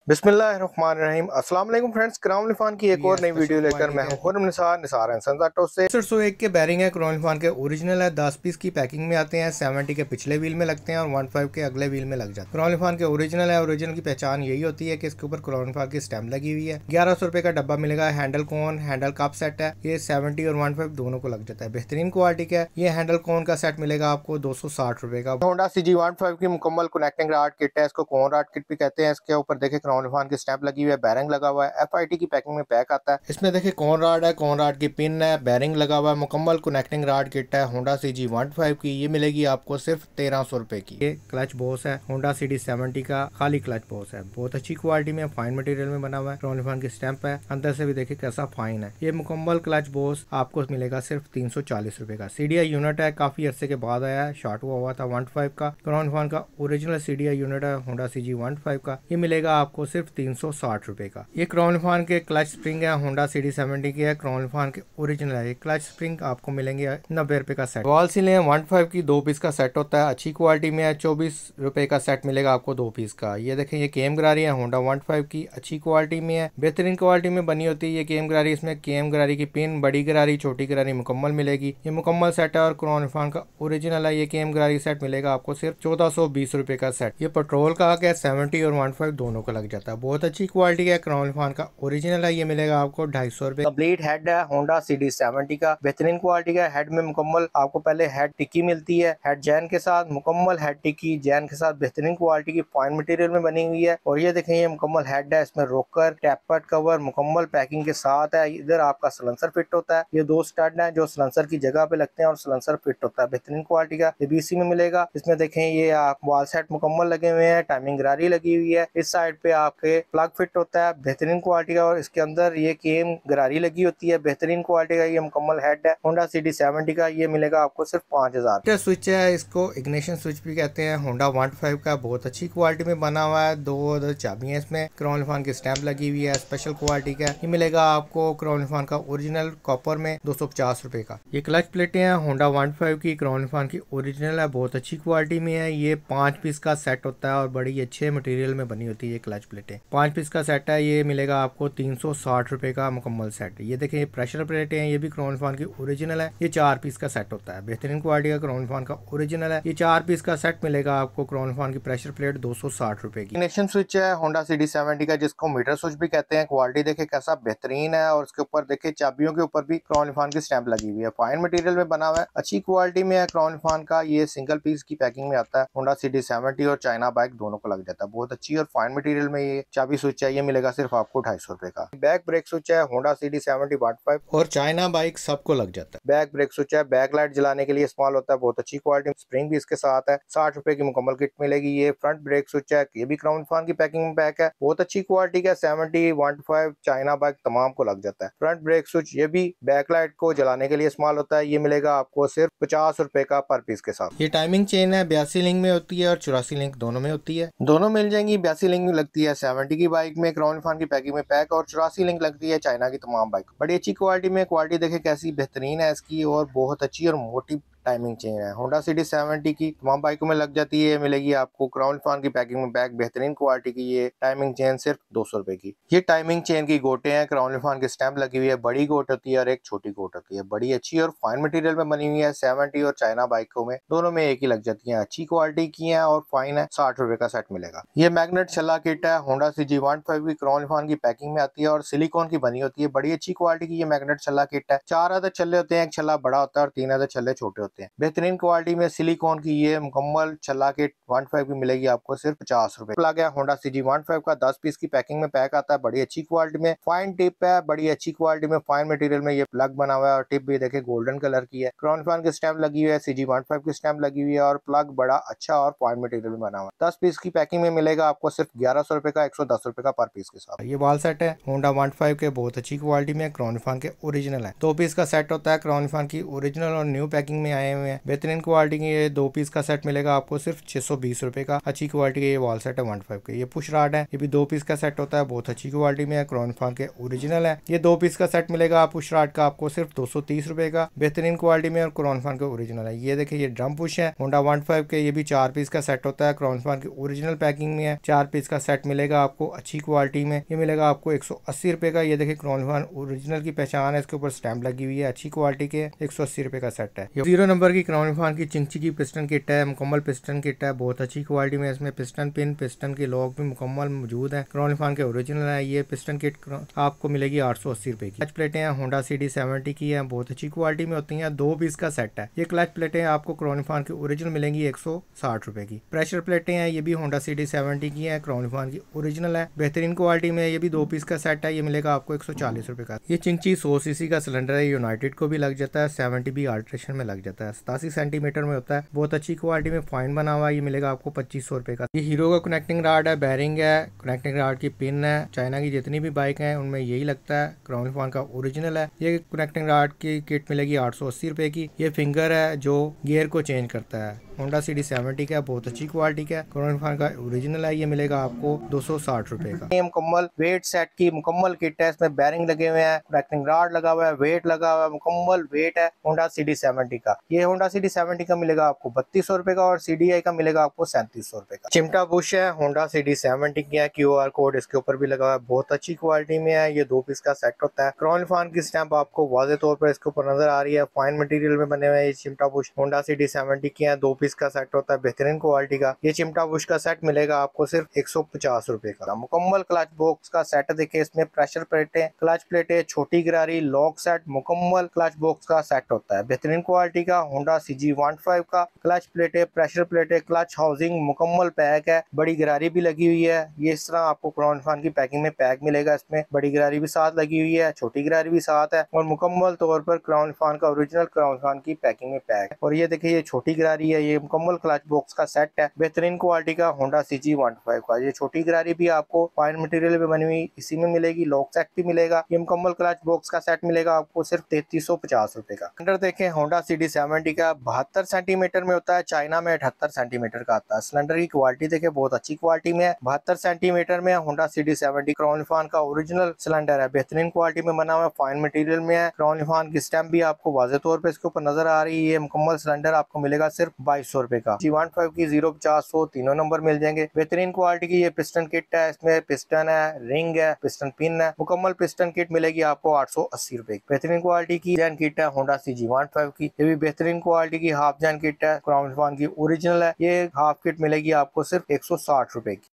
बिस्मिल्लाहिर्रहमानिर्रहीम। अस्सलाम वालेकुम फ्रेंड्स, क्राउन लिफान की एक और नई वीडियो लेकर मैं हूं खुरम निसार एंड ऑटो से। 101 के बैरिंग है, क्राउन लिफान के ओरिजिनल है। 10 पीस की पैकिंग में आते हैं। 70 के पिछले व्हील में लगते हैं और 15 के अगले व्हील में लग जाते हैं। क्राउन लिफान के ओरिजिनल है। ओरिजिनल की पहचान यही होती है कि इसके ऊपर क्राउन लिफान की स्टैम्प लगी हुई है। 1100 रुपए का डब्बा मिलेगा। हैंडल कोन हैंडल कप सेट है। ये 70 और 15 दोनों को लग जाता है। बेहतरीन क्वालिटी का है। ये हैंडल कोन का सेट मिलेगा आपको 260 रुपए का। होंडा CG 15 की मुकम्मल कनेक्टिंग राड किट है। इसको कोन राड किट भी कहते हैं। इसके ऊपर देखे क्राउन लिफान की स्टैम्प लगी हुई है, बैरिंग लगा हुआ है। FIT की पैकिंग में पैक आता है। इसमें देखिए कौन राड है, कौन राड की पिन है, बैरिंग लगा हुआ है। मुकम्मल कनेक्टिंग राड किट है होंडा CG 15 की। ये मिलेगी आपको सिर्फ 1300 रुपए की। ये क्लच बॉस है होंडा CD 70 का, खाली क्लच बॉस है। बहुत अच्छी क्वालिटी में, फाइन मटेरियल में बना हुआ है। क्राउन लिफान की स्टैंप है, अंदर से भी देखिए कैसा फाइन है। ये मुकम्मल क्लच बॉस आपको मिलेगा सिर्फ 340 रुपए का। CDI यूनिट है, काफी अरसे के बाद आया है, शॉर्ट हुआ था 15 का। क्राउन लिफान का ओरिजिनल CDI यूनिट है होंडा CG 15 का। ये मिलेगा आपको सिर्फ 360 रुपए का। ये क्राउन लिफान के क्लच स्प्रिंग है, होंडा CD 70 की है। क्राउन लिफान के ओरिजिनल है। ये क्लच स्प्रिंग आपको मिलेंगे 90 रुपए का सेट। वॉल सील है 15 की, 2 पीस का सेट होता है। अच्छी क्वालिटी में है। 24 रुपए का सेट मिलेगा आपको 2 पीस का। ये देखें, ये केम गरारी है होंडा 15 की, अच्छी क्वालिटी में है, बेहतरीन क्वालिटी में बनी होती है ये केम गरारी। इसमें केम गरारी की पिन, बड़ी गरारी, छोटी गरारी मुकम्मल मिलेगी। ये मुकम्मल सेट है और क्राउन लिफान का ओरिजिनल है। ये केम गरारी सेट मिलेगा आपको सिर्फ 1420 रुपए का सेट। ये पेट्रोल का आगे 70 और 15 दोनों को लग जाता है। बहुत अच्छी क्वालिटी का क्राउन लिफान का ओरिजिनल है। ये मिलेगा आपको 250 रुपए। कंप्लीट हेड है होंडा CD 70 का, बेहतरीन क्वालिटी का। हेड में मुकम्मल आपको पहले हेड टिक्की मिलती है, हेड जैन के साथ, मुकम्मल हेड टिक्की जैन के साथ, बेहतरीन क्वालिटी की फाइन मटेरियल में बनी हुई है। और ये देखें, ये मुकम्मल हेड है। इसमें रोकर, टैपर्ड कवर मुकम्मल पैकिंग के साथ है। इधर आपका सलेंसर फिट होता है। ये 2 स्टड है जो सलेंसर की जगह पे लगते हैं और सलेंसर फिट होता है। बेहतरीन क्वालिटी का ये BC में मिलेगा। इसमें देखें, ये आप वॉल सेट मुकम्मल लगे हुए हैं, टाइमिंग गरारी लगी हुई है। इस साइड पे आपके प्लग फिट होता है, बेहतरीन क्वालिटी का। और इसके अंदर ये केम गरारी लगी होती है, बेहतरीन क्वालिटी का। ये मुकम्मल हेड है होंडा CD 70 का। ये मिलेगा आपको सिर्फ 5000। स्विच है, इसको इग्निशन स्विच भी कहते हैं, होंडा 15 का। बहुत अच्छी क्वालिटी में बना हुआ है। 2 चाबियां इसमें, क्राउन लिफान की स्टैंप लगी हुई है, स्पेशल क्वालिटी का। ये मिलेगा आपको क्राउन लिफान का ओरिजिनल कॉपर में 250 रुपए का। ये क्लच प्लेटें हैं होंडा 15 की, क्राउन लिफान की ओरिजिनल है, बहुत अच्छी क्वालिटी में है। ये 5 पीस का सेट होता है और बड़ी अच्छे मटेरियल में बनी होती है ये क्लच प्लेटें। 5 पीस का सेट है। ये मिलेगा आपको 360 रुपए का मुकम्मल सेट। ये देखें, ये प्रेशर प्लेटें हैं, ये भी क्राउन लिफान की ओरिजिनल है। ये 4 पीस का सेट होता है, बेहतरीन क्वालिटी का क्राउन लिफान का ओरिजिनल है। ये 4 पीस का सेट मिलेगा आपको क्राउन लिफान की प्रेशर प्लेट 260 रुपए की। इग्निशन स्विच है होंडा CD 70 का, जिसको मीटर स्विच भी कहते हैं। क्वालिटी देखे कैसा बेहतरीन है। और उसके ऊपर देखे चाबियों के ऊपर भी क्राउन लिफान की स्टैंप लगी हुई है, फाइन मटेरियल में बना हुआ है, अच्छी क्वालिटी में है क्राउन लिफान का। ये सिंगल पीस की पैकिंग में आता है। होंडा CD 70 और चाइना बाइक दोनों को लग जाता है। बहुत अच्छी और फाइन मटेरियल में ये चाबी स्विच है। ये मिलेगा सिर्फ आपको 250 रुपए का। बैक ब्रेक स्विच है होंडा CD 70 15 और चाइना बाइक सबको लग जाता है। बैक ब्रेक स्विच है, बैक लाइट जलाने के लिए इस्तेमाल होता है। बहुत अच्छी क्वालिटी, स्प्रिंग भी इसके साथ है। 60 रुपए की मुकम्मल किट मिलेगी। ये फ्रंट ब्रेक स्विच है, ये भी क्राउन लिफान की पैकिंग में पैक है, बहुत अच्छी क्वालिटी का। 70 15 चाइना बाइक तमाम को लग जाता है। फ्रंट ब्रेक स्विच ये भी बैक लाइट को जलाने के लिए इस्तेमाल होता है। ये मिलेगा आपको सिर्फ 50 रुपए का पर पीस के साथ। ये टाइमिंग चेन है, 82 लिंक में होती है और 84 लिंक दोनों में होती है। दोनों मिल जाएंगी। 82 लिंक लगती है 70 की बाइक में, क्राउन लिफान की पैकिंग में पैक, और 84 लिंक लगती है चाइना की तमाम बाइक। बड़ी अच्छी क्वालिटी में, क्वालिटी देखे कैसी बेहतरीन है इसकी, और बहुत अच्छी और मोटी टाइमिंग चेन है। होंडा CD 70 की तमाम बाइकों में लग जाती है। मिलेगी आपको क्राउन लिफान की पैकिंग में बैग, बेहतरीन क्वालिटी की। ये टाइमिंग चेन सिर्फ 200 रुपए की। ये टाइमिंग चेन की गोटे हैं, क्राउन लिफान की स्टैंप लगी हुई है। बड़ी गोट होती है और एक छोटी गोट होती है, बड़ी अच्छी और फाइन मटेरियल में बनी हुई है। 70 और चाइना बाइकों में दोनों में एक ही लग जाती है, अच्छी क्वालिटी की है और फाइन है। 60 रुपए का सेट मिलेगा। ये मैग्नेट छल्ला किट है होंडा CG 15 की, क्राउन लिफान की पैकिंग में आती है और सिलिकॉन की बनी होती है। बड़ी अच्छी क्वालिटी की ये मैग्नेट छल्ला किट है। 4 अदद छल्ले होते हैं, एक छल्ला बड़ा होता है और 3 अदद छल्ले छोटे होते हैं। बेहतरीन क्वालिटी में सिलिकॉन की ये मुकम्मल छल्ला किट 15 की मिलेगी आपको सिर्फ 50 रुपए। प्लग है होंडा CG 15 का, 10 पीस की पैकिंग में पैक आता है। बड़ी अच्छी क्वालिटी में, फाइन टिप है, बड़ी अच्छी क्वालिटी में, फाइन मटेरियल में ये प्लग बना हुआ है। और टिप भी देखे गोल्डन कलर की है। क्राउन लिफान की स्टैंप लगी हुई है, CG 15 की स्टैंप लगी हुई है और प्लग बड़ा अच्छा और फाइन मटेरियल में बना हुआ है। 10 पीस की पैकिंग में मिलेगा आपको सिर्फ 1100 रुपए का, 110 रुपए का पर पीस के साथ। ये वॉल सेट है होंडा 15 के, बहुत अच्छी क्वालिटी में, क्राउन लिफान के ओरिजिनल है। 2 पीस का सेट होता है, क्राउन लिफान की ओरिजिनल और न्यू पैकिंग में आए हुए हैं। बेहतरीन क्वालिटी के ये 2 पीस का सेट मिलेगा आपको सिर्फ 620 रुपए का। अच्छी क्वालिटी के ये वॉल सेट है 15 के। ये पुश रॉड है, ये भी 2 पीस का सेट होता है, बहुत अच्छी क्वालिटी में है, क्रॉन फान के ओरिजिनल है। ये 2 पीस का सेट मिलेगा पुश रॉड का आपको सिर्फ 230 रुपए का, बेहतरीन क्वालिटी में और क्रॉन फान के ओरिजिनल है। ये देखिए ये ड्रम पुश है होंडा 15 के, ये भी 4 पीस का सेट होता है, क्रॉन फान की ओरिजिनल पैकिंग में है। 4 पीस का सेट मिलेगा आपको अच्छी क्वालिटी में, ये मिलेगा आपको 180 रुपए का। ये देखिए क्रॉन फान ओरिजिनल की पहचान है, इसके ऊपर स्टैंप लगी हुई है, अच्छी क्वालिटी के 180 रुपए का सेट है। 0 नंबर की क्रॉन फान की चिंची की पिस्टन किट है, मुकम्मल पिस्टन किट है, बहुत अच्छी क्वालिटी में। इसमें पिस्टन पिन, पिस्टन के लॉक भी मुकम्मल मौजूद है, क्रॉन फान के ओरिजिनल है। ये पिस्टन किट आपको मिलेगी 880 रुपए की। क्लच प्लेटें हैं होंडा CD 70 की है, बहुत अच्छी क्वालिटी में होती हैं, 2 पीस का सेट है। ये क्लच प्लेटें आपको क्रॉन फान की ओरिजिनल मिलेंगी 160 रुपए की। प्रेशर प्लेटें हैं, ये भी होंडा CD 70 की है, क्रॉन फान की ओरिजिनल है, बेहतरीन क्वालिटी में। ये भी 2 पीस का सेट है, ये मिलेगा आपको 140 रुपए का। ये चिंची 100 सीसी का सिलेंडर है, यूनाइटेड को भी लग जाता है, 70 भी अल्ट्रेशन में लग जाता है, 87 सेंटीमीटर में होता है, बहुत अच्छी क्वालिटी में फाइन बना हुआ है। ये मिलेगा आपको 2500 रुपए का। ये हीरो का कनेक्टिंग रॉड है, बैरिंग है, कनेक्टिंग रॉड की पिन है। चाइना की जितनी भी बाइक हैं उनमें यही लगता है, क्रॉन फान का ओरिजिनल है। ये कनेक्टिंग रॉड की किट मिलेगी 880 रुपए की। ये फिंगर है जो गियर को चेंज करता है, होंडा CD 70 का, बहुत अच्छी क्वालिटी का, क्रॉन फान का ओरिजिनल है। ये मिलेगा आपको 260 रुपए का। ये मुकम्मल वेट सेट की मुकम्मल किट है, इसमें बैरिंग लगे हुए हैं, कनेक्टिंग रॉड लगा हुआ है, वेट लगा हुआ है, मुकम्मल वेट है होंडा CD 70 का। ये होंडा CD 70 का मिलेगा आपको 3200 रुपए का और CDI का मिलेगा आपको 3700 रुपए का। चिमटा बुश है, होंडा CD 70 की है, QR कोड इसके ऊपर भी लगा हुआ है, बहुत अच्छी क्वालिटी में है। ये 2 पीस का सेट होता है, क्रॉन फान की स्टैंप आपको वाज़े तौर पर इसके ऊपर नजर आ रही है, फाइन मटेरियल में बने हुए ये चिमटा बुश होंडा CD 70 की है, 2 पीस का सेट होता है, बेहतरीन क्वालिटी का। ये चिमटा बुश का सेट मिलेगा आपको सिर्फ 150 रुपए का। मुकम्मल क्लच बॉक्स का सेट देखिए, इसमें प्रेशर प्लेटें, क्लच प्लेटें, छोटी गिरारी, लॉक सेट, मुकम्मल क्लच बॉक्स का सेट होता है, बेहतरीन क्वालिटी का। होंडा CG 15 का क्लच प्लेटें, प्रेशर प्लेटें, क्लच हाउसिंग मुकम्मल पैक है, बड़ी गिरारी भी लगी हुई है। ये इस तरह आपको क्रॉन फान की पैकिंग में पैक मिलेगा, इसमें बड़ी गिरारी भी साथ लगी हुई है, छोटी गिरारी भी साथ है और मुकम्मल तौर पर क्रॉन फान का ओरिजिनल क्रॉन फान की पैकिंग में पैक है। और ये देखिए ये छोटी गिरारी है, ये मुकम्मल क्लच बॉक्स का सेट है, बेहतरीन क्वालिटी का होंडा CG 15 का। ये छोटी गिरारी भी आपको फाइन मटेरियल में बनी हुई इसी में मिलेगी, लॉक सेट भी मिलेगा। ये मुकम्मल क्लच बॉक्स का सेट मिलेगा आपको सिर्फ 3350 रुपए का। सिलेंडर देखें होंडा CD 70 का 72 सेंटीमीटर में होता है, चाइना में 78 सेंटीमीटर का आता है। सिलेंडर की क्वालिटी देखें, बहुत अच्छी क्वालिटी में है, 72 सेंटीमीटर में होंडा CD 70 क्रॉन फान का ओरिजिनल सिलेंडर है, बेहतरीन क्वालिटी में बना हुआ, फाइन मटेरियल में है। क्रॉन फान की स्टैंप भी आपको वाज़े तौर पर इसके ऊपर नजर आ रही है। मुकम्मल सिलेंडर आपको मिलेगा सिर्फ 2200 रुपए का। G15 की 0, 50, 100 तीनों नंबर मिल जाएंगे। बेहतरीन क्वालिटी की ये पिस्टन किट है, इसमें पिस्टन है, रिंग है, पिस्टन पिन है, मुकम्मल पिस्टन किट मिलेगी आपको 880 रुपए की। बेहतरीन क्वालिटी की जैन किट है होंडा CG 15 की, ये भी बेहतरीन क्वालिटी की हाफ जैन किट है, क्रॉन फान की ओरिजिनल है। ये हाफ किट मिलेगी आपको सिर्फ 160 रुपए की।